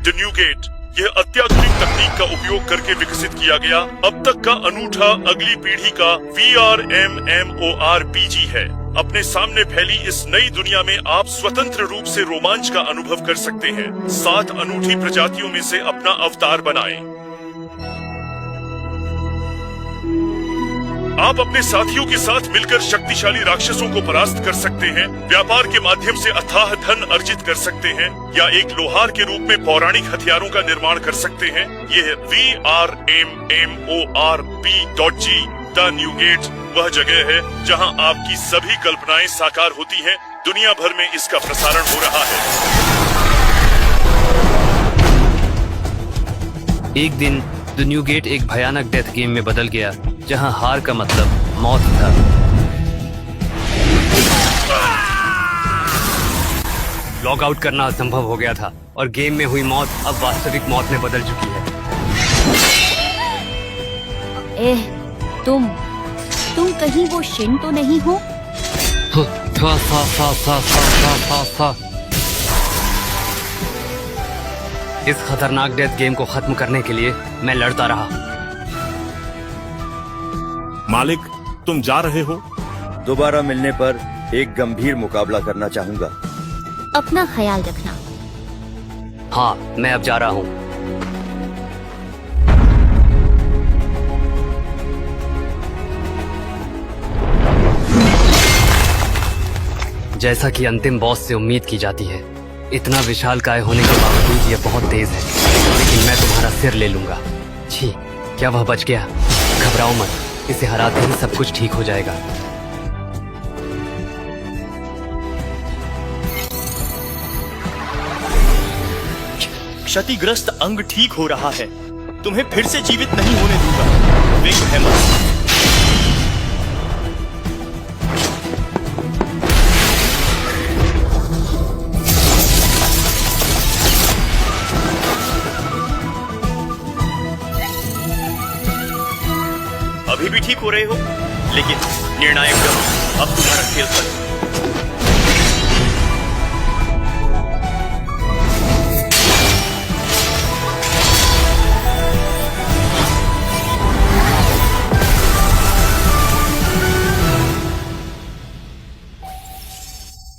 The new gate, यह अत्याधुनिक तकनीक का उपयोग करके विकसित किया गया अब तक का अनूठा अगली पीढ़ी का VR MMORPG है। अपने सामने फैली इस नई दुनिया में आप स्वतंत्र रूप से रोमांच का अनुभव कर सकते हैं। 7 अनूठी प्रजातियों में से अपना अवतार बनाएं। आप अपने साथियों के साथ मिलकर शक्तिशाली राक्षसों को परास्त कर सकते हैं, व्यापार के माध्यम से अथाह धन अर्जित कर सकते हैं, या एक लोहार के रूप में पौराणिक हथियारों का निर्माण कर सकते हैं। यह VRMMORPG द न्यू गेट वह जगह है जहां आपकी सभी कल्पनाएं साकार होती हैं। दुनिया भर में इसका प्रसारण हो रहा है। एक दिन द न्यू गेट एक भयानक डेथ गेम में बदल गया, जहां हार का मतलब मौत था। लॉग आउट करना असंभव हो गया था और गेम में हुई मौत अब वास्तविक मौत में बदल चुकी है। तुम कहीं वो शिन तो नहीं हो? इस खतरनाक डेथ गेम को खत्म करने के लिए मैं लड़ता रहा। मालिक, तुम जा रहे हो? दोबारा मिलने पर एक गंभीर मुकाबला करना चाहूंगा। अपना ख्याल रखना। हाँ, मैं अब जा रहा हूँ। जैसा कि अंतिम बॉस से उम्मीद की जाती है, इतना विशालकाय होने के बावजूद यह बहुत तेज है, लेकिन मैं तुम्हारा सिर ले लूंगा। छी, क्या वह बच गया? घबराओ मत, इसे हराते ही सब कुछ ठीक हो जाएगा। क्षतिग्रस्त अंग ठीक हो रहा है। तुम्हें फिर से जीवित नहीं होने दूंगा। Wing hammer. अभी भी ठीक हो रहे हो, लेकिन निर्णायक जब अब तुम्हारा खेल खत्म।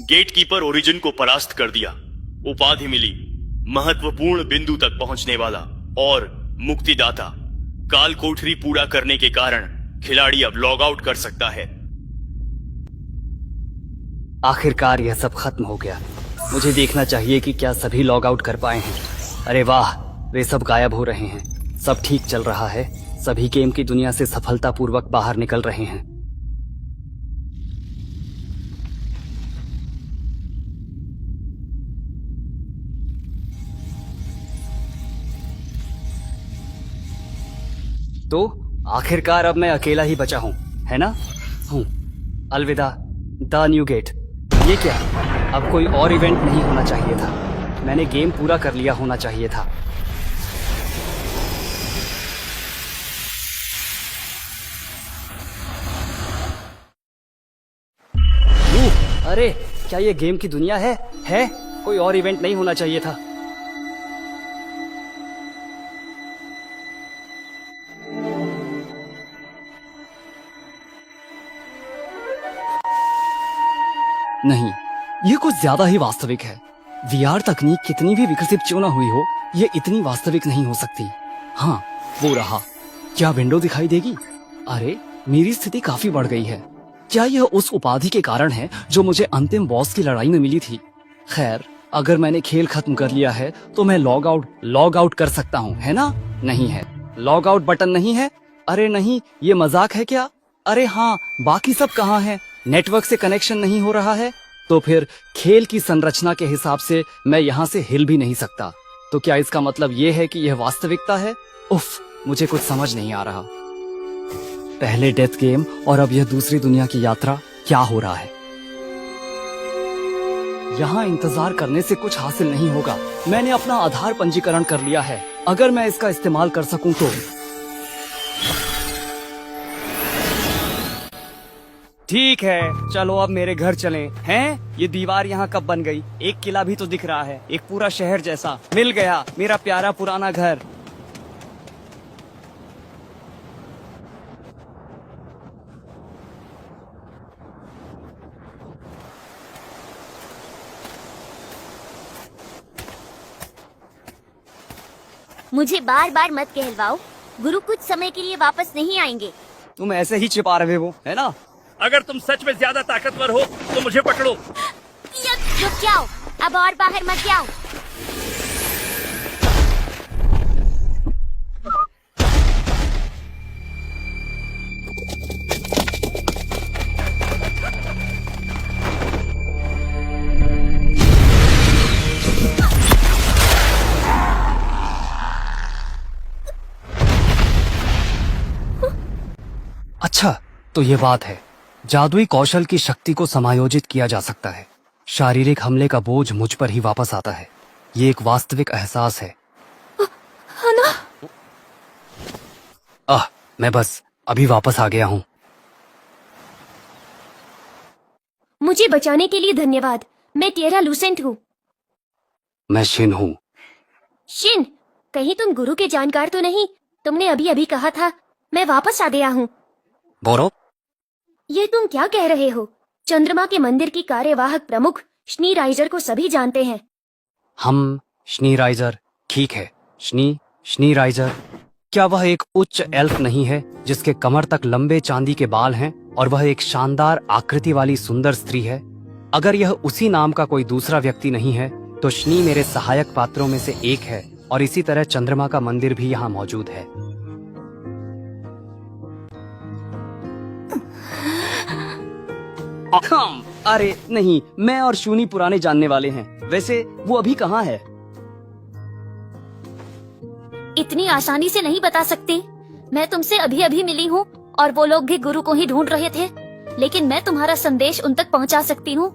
गेटकीपर ओरिजिन को परास्त कर दिया। उपाधि मिली, महत्वपूर्ण बिंदु तक पहुंचने वाला और मुक्तिदाता। काल कोठरी पूरा करने के कारण खिलाड़ी अब लॉग आउट कर सकता है। आखिरकार यह सब खत्म हो गया। मुझे देखना चाहिए कि क्या सभी लॉग आउट कर पाए हैं। अरे वाह, वे सब गायब हो रहे हैं। सब ठीक चल रहा है। सभी गेम की दुनिया से सफलतापूर्वक बाहर निकल रहे हैं। तो आखिरकार अब मैं अकेला ही बचा हूँ, है ना? हूँ। अलविदा द न्यू गेट। ये क्या? अब कोई और इवेंट नहीं होना चाहिए था। मैंने गेम पूरा कर लिया होना चाहिए था। अरे, क्या ये गेम की दुनिया है? कोई और इवेंट नहीं होना चाहिए था। नहीं, ये कुछ ज्यादा ही वास्तविक है। VR तकनीक कितनी भी विकसित क्यों ना हुई हो, ये इतनी वास्तविक नहीं हो सकती। हाँ, वो रहा। क्या विंडो दिखाई देगी? अरे, मेरी स्थिति काफी बढ़ गई है। क्या यह उस उपाधि के कारण है जो मुझे अंतिम बॉस की लड़ाई में मिली थी? खैर, अगर मैंने खेल खत्म कर लिया है तो मैं लॉग आउट कर सकता हूँ, है ना? नहीं है, लॉग आउट बटन नहीं है। अरे नहीं, ये मजाक है क्या? अरे हाँ, बाकी सब कहाँ है? नेटवर्क से कनेक्शन नहीं हो रहा है। तो फिर खेल की संरचना के हिसाब से मैं यहाँ से हिल भी नहीं सकता। तो क्या इसका मतलब ये है कि यह वास्तविकता है? उफ, मुझे कुछ समझ नहीं आ रहा। पहले डेथ गेम और अब यह दूसरी दुनिया की यात्रा। क्या हो रहा है? यहाँ इंतजार करने से कुछ हासिल नहीं होगा। मैंने अपना आधार पंजीकरण कर लिया है। अगर मैं इसका इस्तेमाल कर सकूं तो। ठीक है, चलो अब मेरे घर चलें। हैं? ये दीवार यहाँ कब बन गई? एक किला भी तो दिख रहा है, एक पूरा शहर जैसा। मिल गया मेरा प्यारा पुराना घर। मुझे बार बार मत कहलवाओ, गुरु कुछ समय के लिए वापस नहीं आएंगे। तुम ऐसे ही छिपा रहे हो, है ना? अगर तुम सच में ज्यादा ताकतवर हो तो मुझे पकड़ो। रुक जाओ, अब और बाहर मत जाओ। अच्छा, तो ये बात है। जादुई कौशल की शक्ति को समायोजित किया जा सकता है। शारीरिक हमले का बोझ मुझ पर ही वापस आता है। ये एक वास्तविक एहसास है। मैं बस अभी वापस आ गया हूँ। मुझे बचाने के लिए धन्यवाद। मैं टिएरा लूसेंट हूँ। मैं शिन हूँ। शिन, कहीं तुम गुरु के जानकार तो नहीं? तुमने अभी अभी कहा था मैं वापस आ गया हूँ। बोरो, ये तुम क्या कह रहे हो? चंद्रमा के मंदिर की कार्यवाहक प्रमुख श्नीराइजर को सभी जानते हैं। हम श्नीराइजर, ठीक है। श्नीराइजर, क्या वह एक उच्च एल्फ नहीं है जिसके कमर तक लंबे चांदी के बाल हैं और वह एक शानदार आकृति वाली सुंदर स्त्री है? अगर यह उसी नाम का कोई दूसरा व्यक्ति नहीं है तो श्नी मेरे सहायक पात्रों में से एक है और इसी तरह चंद्रमा का मंदिर भी यहाँ मौजूद है। अरे नहीं, मैं और शूनी पुराने जानने वाले हैं। वैसे वो अभी कहाँ है? इतनी आसानी से नहीं बता सकती। मैं तुमसे अभी अभी मिली हूँ और वो लोग भी गुरु को ही ढूंढ रहे थे, लेकिन मैं तुम्हारा संदेश उन तक पहुँचा सकती हूँ।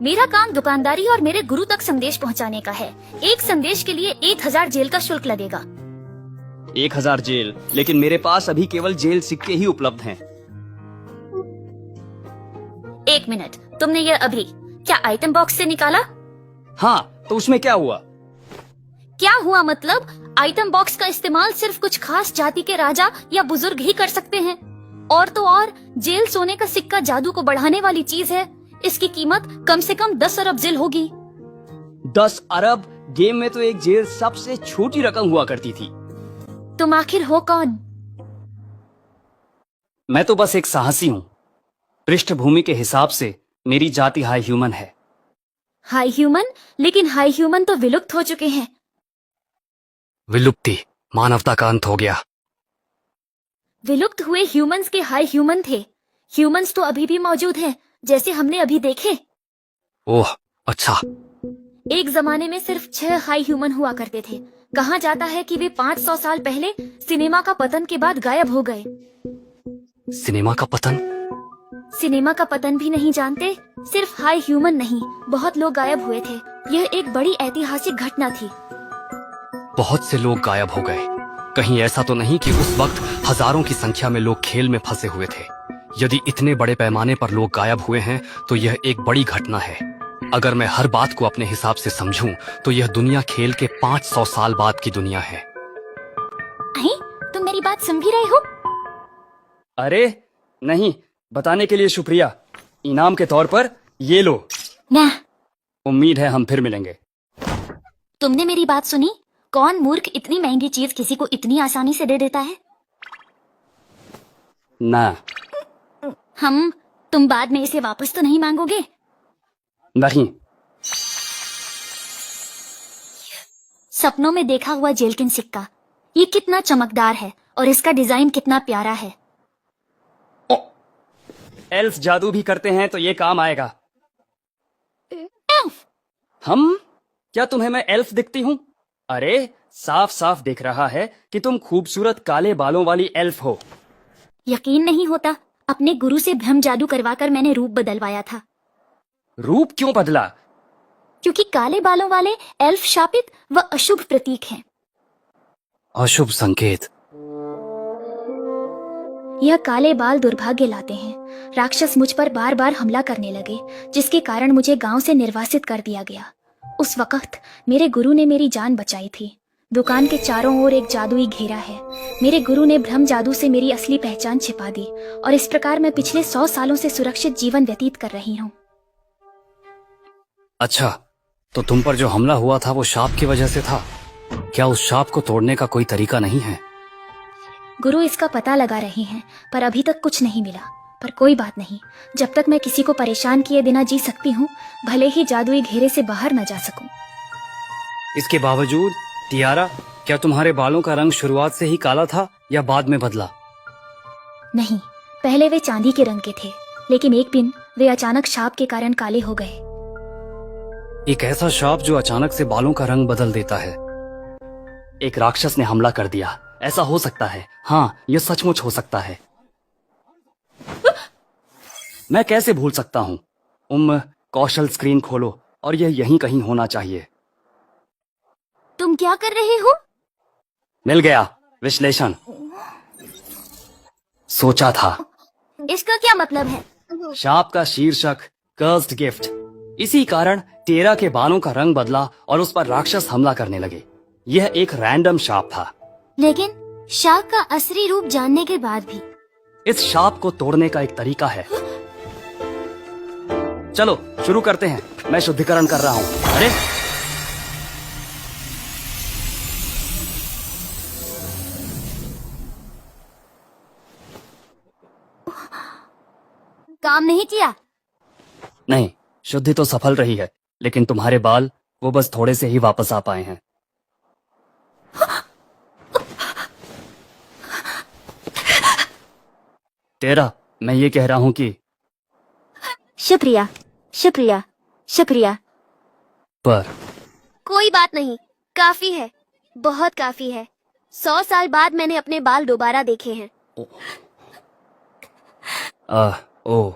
मेरा काम दुकानदारी और मेरे गुरु तक संदेश पहुँचाने का है। एक संदेश के लिए 1000 जेल का शुल्क लगेगा। 1000 जेल? लेकिन मेरे पास अभी केवल जेल सिक्के ही उपलब्ध हैं। 1 मिनट, तुमने ये अभी क्या आइटम बॉक्स से निकाला? हाँ, तो उसमें क्या हुआ? क्या हुआ मतलब? आइटम बॉक्स का इस्तेमाल सिर्फ कुछ खास जाति के राजा या बुजुर्ग ही कर सकते हैं। और तो और, जेल सोने का सिक्का जादू को बढ़ाने वाली चीज है। इसकी कीमत कम से कम 10 अरब जेल होगी। 10 अरब? गेम में तो एक जेल सबसे छोटी रकम हुआ करती थी। तुम आखिर हो कौन? मैं तो बस एक साहसी हूँ। पृष्ठभूमि के हिसाब से मेरी जाति हाई ह्यूमन है। High human? लेकिन हाई ह्यूमन तो विलुप्त हो चुके हैं। विलुप्ति? मानवता का अंत हो गया। विलुप्त हुए ह्यूमंस के हाई ह्यूमन थे। ह्यूमंस तो अभी भी मौजूद हैं, जैसे हमने अभी देखे। ओह, अच्छा। एक जमाने में सिर्फ 6 हाई ह्यूमन हुआ करते थे। कहा जाता है कि वे 500 साल पहले सिनेमा का पतन के बाद गायब हो गए। सिनेमा का पतन? सिनेमा का पतन भी नहीं जानते? सिर्फ हाई ह्यूमन नहीं, बहुत लोग गायब हुए थे। यह एक बड़ी ऐतिहासिक घटना थी। बहुत से लोग गायब हो गए। कहीं ऐसा तो नहीं कि उस वक्त हजारों की संख्या में लोग खेल में फंसे हुए थे? यदि इतने बड़े पैमाने पर लोग गायब हुए हैं तो यह एक बड़ी घटना है। अगर मैं हर बात को अपने हिसाब से समझूं तो यह दुनिया खेल के 500 साल बाद की दुनिया है। तुम मेरी बात समझ रहे हो? अरे नहीं, बताने के लिए शुक्रिया। इनाम के तौर पर ये लो। ना, उम्मीद है हम फिर मिलेंगे। तुमने मेरी बात सुनी? कौन मूर्ख इतनी महंगी चीज किसी को इतनी आसानी से दे देता है? ना। तुम बाद में इसे वापस तो नहीं मांगोगे? नहीं। सपनों में देखा हुआ जेलकिन सिक्का, ये कितना चमकदार है और इसका डिजाइन कितना प्यारा है। एल्फ जादू भी करते हैं तो ये काम आएगा। एल्फ? क्या तुम्हें मैं एल्फ दिखती हूँ? अरे साफ साफ दिख रहा है कि तुम खूबसूरत काले बालों वाली एल्फ हो। यकीन नहीं होता। अपने गुरु से भ्रम जादू करवाकर मैंने रूप बदलवाया था। रूप क्यों बदला? क्योंकि काले बालों वाले एल्फ शापित व अशुभ प्रतीक हैं। अशुभ संकेत? यह काले बाल दुर्भाग्य लाते हैं। राक्षस मुझ पर बार बार हमला करने लगे, जिसके कारण मुझे गांव से निर्वासित कर दिया गया। उस वक्त मेरे गुरु ने मेरी जान बचाई थी। दुकान के चारों ओर एक जादुई घेरा है। मेरे गुरु ने भ्रम जादू से मेरी असली पहचान छिपा दी और इस प्रकार मैं पिछले 100 सालों से सुरक्षित जीवन व्यतीत कर रही हूँ। अच्छा, तो तुम पर जो हमला हुआ था वो शाप की वजह से था। क्या उस शाप को तोड़ने का कोई तरीका नहीं है? गुरु इसका पता लगा रहे हैं, पर अभी तक कुछ नहीं मिला। पर कोई बात नहीं, जब तक मैं किसी को परेशान किए बिना जी सकती हूँ, भले ही जादुई घेरे से बाहर न जा सकूं। इसके बावजूद टियारा, क्या तुम्हारे बालों का रंग शुरुआत से ही काला था या बाद में बदला? नहीं, पहले वे चांदी के रंग के थे, लेकिन एक दिन वे अचानक शाप के कारण काले हो गए। एक ऐसा शाप जो अचानक से बालों का रंग बदल देता है। एक राक्षस ने हमला कर दिया। ऐसा हो सकता है। हाँ, यह सचमुच हो सकता है। मैं कैसे भूल सकता हूँ। कौशल स्क्रीन खोलो और यह यहीं कहीं होना चाहिए। तुम क्या कर रहे हो? मिल गया, विश्लेषण। सोचा था। इसका क्या मतलब है? शाप का शीर्षक कर्स्ड गिफ्ट। इसी कारण टेरा के बालों का रंग बदला और उस पर राक्षस हमला करने लगे। यह एक रैंडम शाप था। लेकिन शाप का असली रूप जानने के बाद भी इस शाप को तोड़ने का एक तरीका है। चलो शुरू करते हैं। मैं शुद्धिकरण कर रहा हूँ। अरे काम नहीं किया? नहीं, शुद्धि तो सफल रही है, लेकिन तुम्हारे बाल वो बस थोड़े से ही वापस आ पाए हैं। तेरा, मैं ये कह रहा हूँ कि शुक्रिया, शुक्रिया, शुक्रिया। पर कोई बात नहीं, काफी है, बहुत काफी है। 100 साल बाद मैंने अपने बाल दोबारा देखे हैं। ओ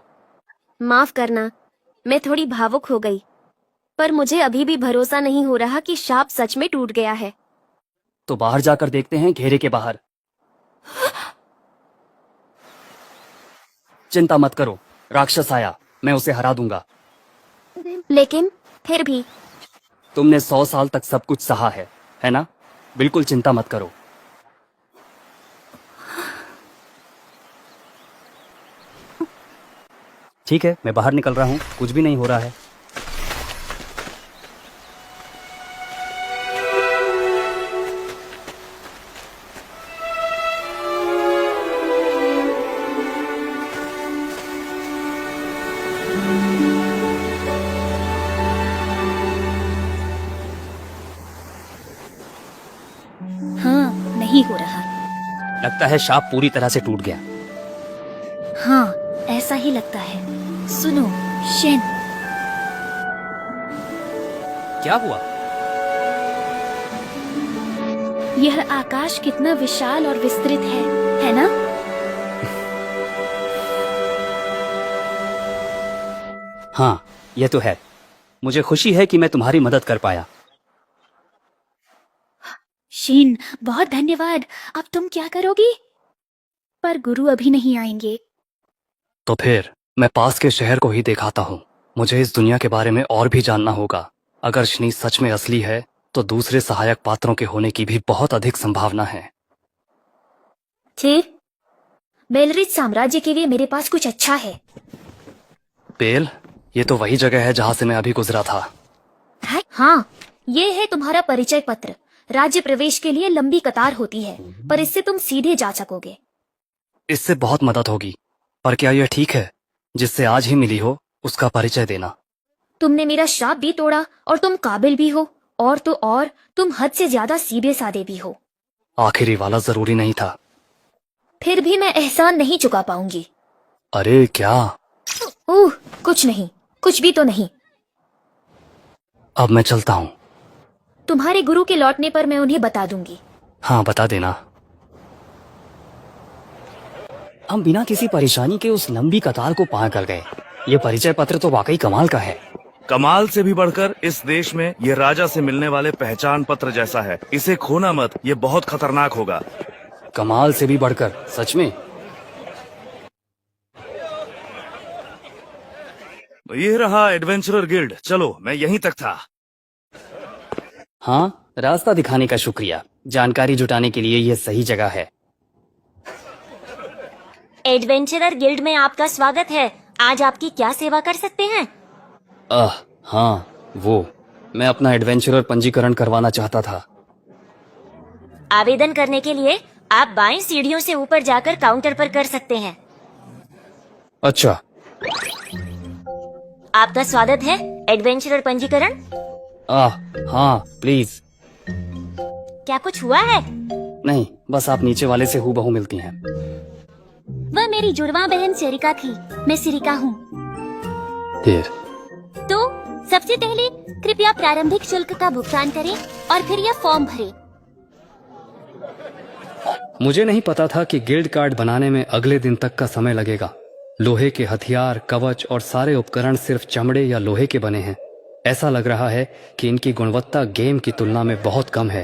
माफ करना, मैं थोड़ी भावुक हो गई, पर मुझे अभी भी भरोसा नहीं हो रहा कि शाप सच में टूट गया है। तो बाहर जाकर देखते हैं, घेरे के बाहर। चिंता मत करो, राक्षस आया, मैं उसे हरा दूंगा। लेकिन फिर भी तुमने 100 साल तक सब कुछ सहा है ना? बिल्कुल चिंता मत करो। ठीक है, मैं बाहर निकल रहा हूँ, कुछ भी नहीं हो रहा है। हाँ, नहीं हो रहा। लगता है शाप पूरी तरह से टूट गया। हाँ, ऐसा ही लगता है। सुनो शेन, क्या हुआ? यह आकाश कितना विशाल और विस्तृत है ना? हाँ, यह तो है। मुझे खुशी है कि मैं तुम्हारी मदद कर पाया। शेन, बहुत धन्यवाद। अब तुम क्या करोगी? पर गुरु अभी नहीं आएंगे। तो फिर मैं पास के शहर को ही दिखाता हूँ। मुझे इस दुनिया के बारे में और भी जानना होगा। अगर शनी सच में असली है, तो दूसरे सहायक पात्रों के होने की भी बहुत अधिक संभावना है। ठीक, बेलरिच साम्राज्य के लिए मेरे पास कुछ अच्छा है। बेल, ये तो वही जगह है जहाँ से मैं अभी गुजरा था। हाँ, ये है तुम्हारा परिचय पत्र। राज्य प्रवेश के लिए लंबी कतार होती है, पर इससे तुम सीधे जा सकोगे। इससे बहुत मदद होगी, पर क्या यह ठीक है जिससे आज ही मिली हो उसका परिचय देना? तुमने मेरा श्राप भी तोड़ा और तुम काबिल भी हो, और तो और तुम हद से ज्यादा सीधे साधे भी हो। आखिरी वाला जरूरी नहीं था। फिर भी मैं एहसान नहीं चुका पाऊंगी। अरे क्या? ओह, कुछ नहीं, कुछ भी तो नहीं। अब मैं चलता हूँ। तुम्हारे गुरु के लौटने पर मैं उन्हें बता दूंगी। हाँ, बता देना। हम बिना किसी परेशानी के उस लंबी कतार को पार कर गए। ये परिचय पत्र तो वाकई कमाल का है। कमाल से भी बढ़कर इस देश में ये राजा से मिलने वाले पहचान पत्र जैसा है। इसे खोना मत, ये बहुत खतरनाक होगा। कमाल से भी बढ़कर, सच में। ये रहा एडवेंचरर गिल्ड। चलो, मैं यहीं तक था। हाँ, रास्ता दिखाने का शुक्रिया। जानकारी जुटाने के लिए यह सही जगह है। एडवेंचरर गिल्ड में आपका स्वागत है। आज आपकी क्या सेवा कर सकते हैं? हाँ, मैं अपना एडवेंचरर पंजीकरण करवाना चाहता था। आवेदन करने के लिए आप बाएं सीढ़ियों से ऊपर जाकर काउंटर पर कर सकते हैं। अच्छा। आपका स्वागत है एडवेंचरर पंजीकरण। हाँ, प्लीज। क्या कुछ हुआ है? नहीं, बस आप नीचे वाले से हूबहू मिलती हैं। वह मेरी जुड़वा बहन सेरिका थी। मैं सिरिका हूँ। फिर तो सबसे पहले कृपया प्रारंभिक शुल्क का भुगतान करें और फिर यह फॉर्म भरें। मुझे नहीं पता था कि गिल्ड कार्ड बनाने में अगले दिन तक का समय लगेगा। लोहे के हथियार, कवच और सारे उपकरण सिर्फ चमड़े या लोहे के बने हैं। ऐसा लग रहा है कि इनकी गुणवत्ता गेम की तुलना में बहुत कम है।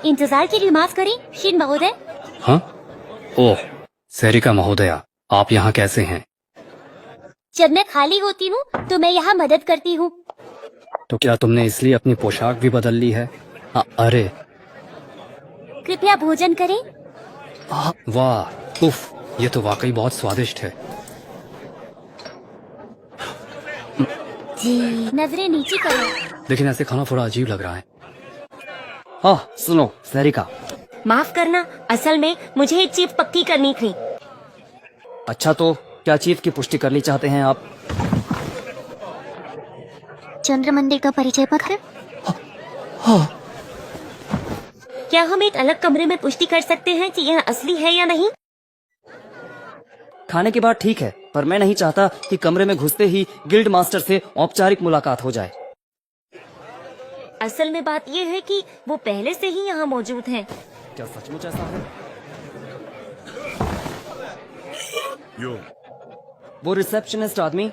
इंतजार के लिए माफ करें शिन महोदय। हाँ? ओह, सेरिका महोदया, आप यहाँ कैसे हैं? जब मैं खाली होती हूँ तो मैं यहाँ मदद करती हूँ। तो क्या तुमने इसलिए अपनी पोशाक भी बदल ली है? अरे कृपया भोजन करें। वाह, उफ, ये तो वाकई बहुत स्वादिष्ट है। जी, नजरें नीचे करो। लेकिन ऐसे खाना थोड़ा अजीब लग रहा है। सुनो सेरिका। माफ करना, असल में मुझे एक चीज पक्की करनी थी। अच्छा, तो क्या चीफ की पुष्टि करनी चाहते हैं आप? चंद्र मंदिर का परिचय पत्र। क्या हम एक अलग कमरे में पुष्टि कर सकते हैं कि यह असली है या नहीं? खाने के बाद ठीक है, पर मैं नहीं चाहता कि कमरे में घुसते ही गिल्ड मास्टर से औपचारिक मुलाकात हो जाए। असल में बात यह है कि वो पहले से ही यहाँ मौजूद हैं। क्या सचमुच ऐसा है? यो, वो रिसेप्शनिस्ट आदमी।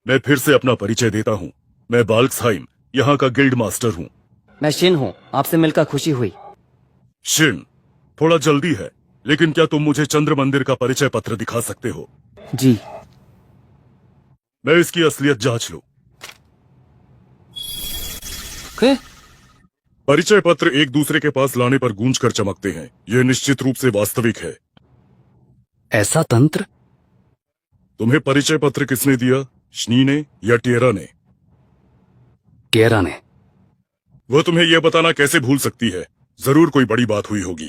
मैं फिर से अपना परिचय देता हूँ। मैं बाल्क्सहाइम, यहाँ का गिल्ड मास्टर हूँ। मैं शिन हूँ, आपसे मिलकर खुशी हुई। शिन, थोड़ा जल्दी है, लेकिन क्या तुम मुझे चंद्र मंदिर का परिचय पत्र दिखा सकते हो? जी। मैं इसकी असलियत जांच लूं। परिचय पत्र एक दूसरे के पास लाने पर गूंज कर चमकते हैं। यह निश्चित रूप से वास्तविक है। ऐसा तंत्र? तुम्हें परिचय पत्र किसने दिया? शनी ने या टिएरा ने? टिएरा ने। वह तुम्हें यह बताना कैसे भूल सकती है? जरूर कोई बड़ी बात हुई होगी।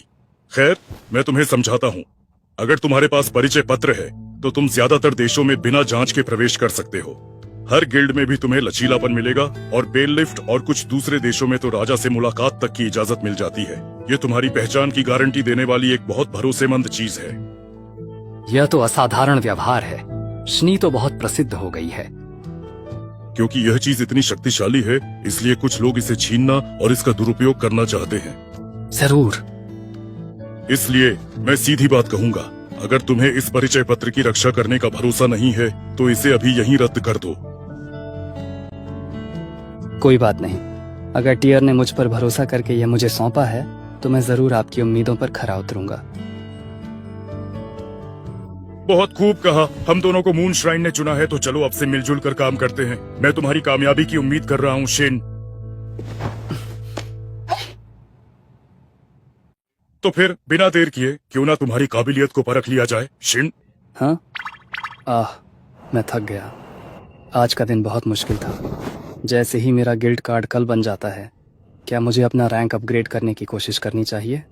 खैर, मैं तुम्हें समझाता हूँ। अगर तुम्हारे पास परिचय पत्र है तो तुम ज्यादातर देशों में बिना जांच के प्रवेश कर सकते हो। हर गिल्ड में भी तुम्हें लचीलापन मिलेगा और बेल लिफ्ट और कुछ दूसरे देशों में तो राजा से मुलाकात तक की इजाजत मिल जाती है। ये तुम्हारी पहचान की गारंटी देने वाली एक बहुत भरोसेमंद चीज है। यह तो असाधारण व्यवहार है। शनी तो बहुत प्रसिद्ध हो गई है। क्योंकि यह चीज इतनी शक्तिशाली है, इसलिए कुछ लोग इसे छीनना और इसका दुरुपयोग करना चाहते हैं। जरूर। इसलिए मैं सीधी बात कहूंगा, अगर तुम्हें इस परिचय पत्र की रक्षा करने का भरोसा नहीं है तो इसे अभी यहीं रद्द कर दो। कोई बात नहीं। अगर टियर ने मुझ पर भरोसा करके यह मुझे सौंपा है तो मैं जरूर आपकी उम्मीदों पर खरा उतरूंगा। बहुत खूब कहा। हम दोनों को मून श्राइन ने चुना है, तो चलो अब से मिलजुल कर काम करते हैं। मैं तुम्हारी कामयाबी की उम्मीद कर रहा हूँ शिन। तो फिर बिना देर किए क्यों ना तुम्हारी काबिलियत को परख लिया जाए शिन। हाँ? मैं थक गया। आज का दिन बहुत मुश्किल था। जैसे ही मेरा गिल्ड कार्ड कल बन जाता है, क्या मुझे अपना रैंक अपग्रेड करने की कोशिश करनी चाहिए?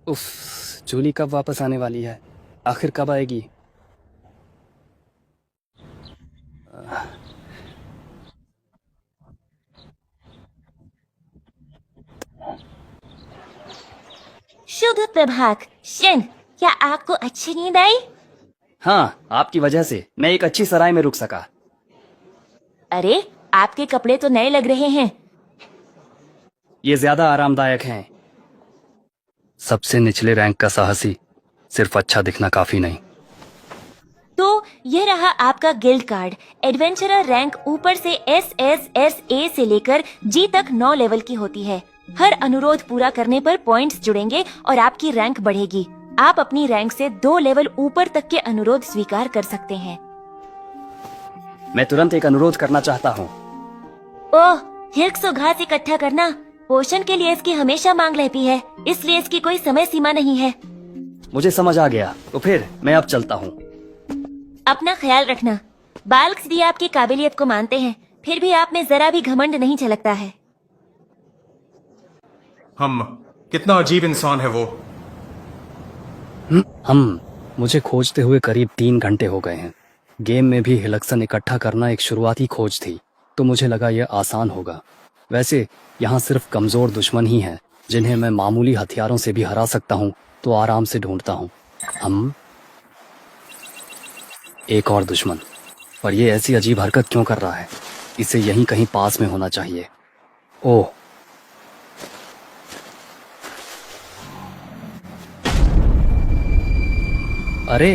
उफ, जूली कब वापस आने वाली है? आखिर कब आएगी? शुभ प्रभात। शिन, क्या आपको अच्छी नींद आई? हाँ, आपकी वजह से मैं एक अच्छी सराय में रुक सका। अरे, आपके कपड़े तो नए लग रहे हैं। ये ज्यादा आरामदायक हैं। सबसे निचले रैंक का साहसी सिर्फ अच्छा दिखना काफी नहीं। तो ये रहा आपका गिल्ड कार्ड। एडवेंचरर रैंक ऊपर से SSSA से लेकर G तक 9 लेवल की होती है। हर अनुरोध पूरा करने पर पॉइंट्स जुड़ेंगे और आपकी रैंक बढ़ेगी। आप अपनी रैंक से 2 लेवल ऊपर तक के अनुरोध स्वीकार कर सकते हैं। मैं तुरंत एक अनुरोध करना चाहता हूँ। ओह, हिल्क्स और घास इकट्ठा करना। पोषण के लिए इसकी हमेशा मांग रहती है, इसलिए इसकी कोई समय सीमा नहीं है। मुझे समझ आ गया, तो फिर मैं अब चलता हूँ। अपना ख्याल रखना। बाल्क्स भी आपकी काबिलियत को मानते हैं, फिर भी आप में जरा भी घमंड नहीं झलकता है। कितना अजीब इंसान है वो। मुझे खोजते हुए करीब 3 घंटे हो गए हैं। गेम में भी हिलक्सन इकट्ठा करना एक शुरुआती खोज थी, तो मुझे लगा यह आसान होगा। वैसे यहाँ सिर्फ कमजोर दुश्मन ही हैं, जिन्हें मैं मामूली हथियारों से भी हरा सकता हूँ, तो आराम से ढूंढता हूँ। एक और दुश्मन, पर ये ऐसी अजीब हरकत क्यों कर रहा है? इसे यहीं कहीं पास में होना चाहिए। ओह, अरे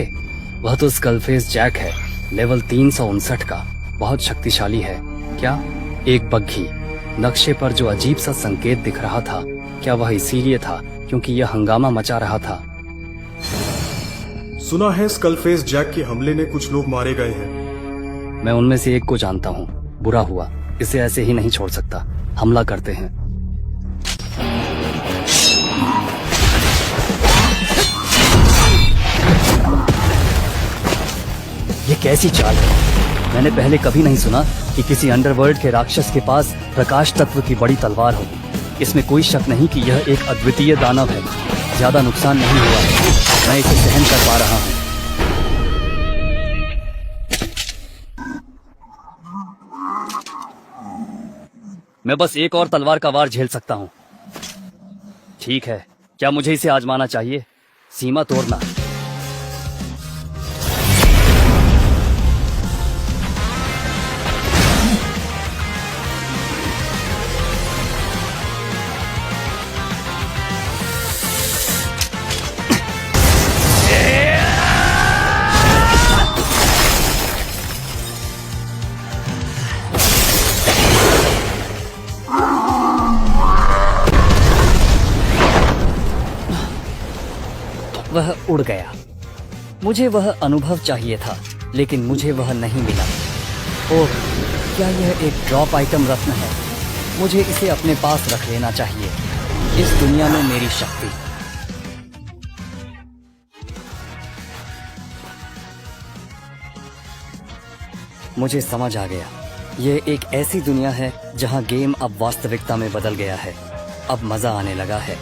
वह तो स्कलफेस जैक है, लेवल 359 का। बहुत शक्तिशाली है। क्या? एक बग्घी। नक्शे पर जो अजीब सा संकेत दिख रहा था, क्या वह इसीलिए था क्योंकि यह हंगामा मचा रहा था? सुना है स्कलफेस जैक के हमले ने कुछ लोग मारे गए हैं। मैं उनमें से एक को जानता हूँ। बुरा हुआ, इसे ऐसे ही नहीं छोड़ सकता। हमला करते हैं। ये कैसी चाल है? मैंने पहले कभी नहीं सुना कि किसी अंडरवर्ल्ड के राक्षस के पास प्रकाश तत्व की बड़ी तलवार हो। इसमें कोई शक नहीं कि यह एक अद्वितीय दानव है। ज्यादा नुकसान नहीं हुआ है, मैं इसे सहन कर पा रहा हूँ। मैं बस एक और तलवार का वार झेल सकता हूँ। ठीक है, क्या मुझे इसे आजमाना चाहिए? सीमा तोड़ना। वह उड़ गया। मुझे वह अनुभव चाहिए था, लेकिन मुझे वह नहीं मिला। ओह, क्या यह एक ड्रॉप आइटम रत्न है? मुझे इसे अपने पास रख लेना चाहिए। इस दुनिया में मेरी शक्ति। मुझे समझ आ गया। यह एक ऐसी दुनिया है जहां गेम अब वास्तविकता में बदल गया है। अब मजा आने लगा है।